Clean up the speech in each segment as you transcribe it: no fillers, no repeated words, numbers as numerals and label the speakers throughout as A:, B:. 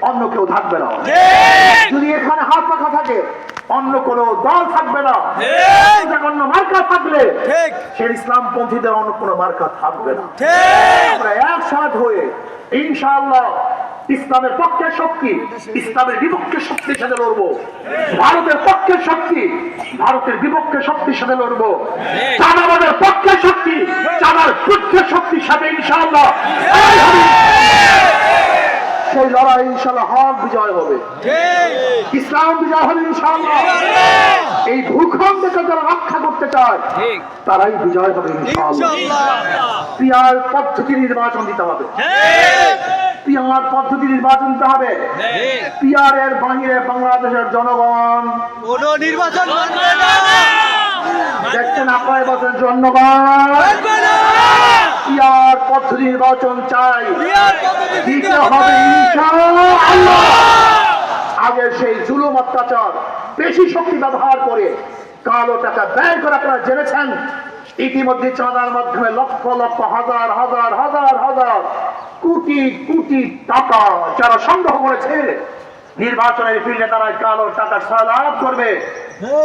A: অন্য কেউ থাকবে না। যদি এখানে হাত পাখা থাকে অন্য কোন দল থাকবে না। অন্য মার্কা থাকলে সে ইসলাম পন্থীদের অন্য কোন মার্কা থাকবে না। আমরা একসাথ হয়ে ইনশাআল্লাহ ইসলামের পক্ষে শক্তি ইসলামের বিপক্ষে শক্তির সাথে লড়বো। ভারতের পক্ষে শক্তি ভারতের বিপক্ষে শক্তির সাথে লড়বো। চাঁদাবাদের পক্ষে শক্তি চাঁদার পক্ষে শক্তির সাথে ইনশাআল্লাহ সেই লড়াই ইনশাআল্লাহ হক বিজয় হবে, ইসলাম বিজয় হবে ইনশাআল্লাহ। এই ভূখণ্ডকে যারা রক্ষা করতে চায় তারাই বিজয় হবে ইনশাআল্লাহ। পিয়ার পদ্ধতি নির্বাচন দিতে হবে, পিয়ার পদ্ধতি নির্বাচন দিতে হবে। পিয়ারের বাহিরে বাংলাদেশের জনগণ
B: কোন নির্বাচন করবে না।
A: দেখছেন আপনার বছর জনগণ পিয়ার পদ্ধতি নির্বাচন চাই, দিতে হবে ইনশাআল্লাহ। আগে সেই জুলুম অত্যাচার বেশি শক্তি ব্যবহার করে কালো টাকা ব্যয় করে আপনারা জেনেছেন। ইতিমধ্যে চাঁদার মাধ্যমে লক্ষ লক্ষ হাজার হাজার হাজার হাজার কোটি কোটি টাকা যারা সংগ্রহ করেছে নির্বাচনের ফিল্ডে তারা কালো টাকা সয়লাভ করবে।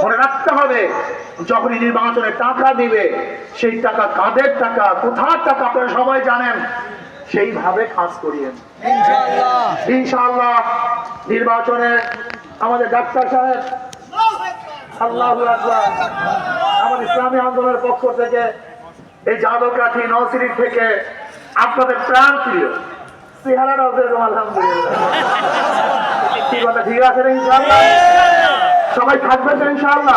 A: মনে রাখতে হবে যখনই নির্বাচনে টাকা দিবে সেই টাকা কাদের টাকা কোথার টাকা আপনারা সবাই জানেন, সেইভাবে কাজ করিয়েন ইনশাআল্লাহ। নির্বাচনে আমাদের ডাক্তার সাহেব আল্লাহু আকবার আমাদের ইসলামী আন্দোলনের পক্ষ থেকে এই জাদুকাঠি নওসিরি থেকে আপনাদের প্রাণ প্রিয় চেহারাটা আলহামদুলিল্লাহ কি কথা ঠিক আছে ইনশাআল্লাহ? সবাই থাকবেন তো ইনশাআল্লাহ?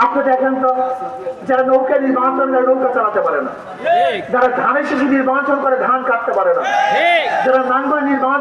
A: আপনি দেখেন তো যারা নৌকা নির্বাচন করে নৌকা চালাতে পারে না, যারা ধানের শেষে নির্বাচন করে ধান কাটতে পারে না, যারা নাঙ্গল নির্বাচন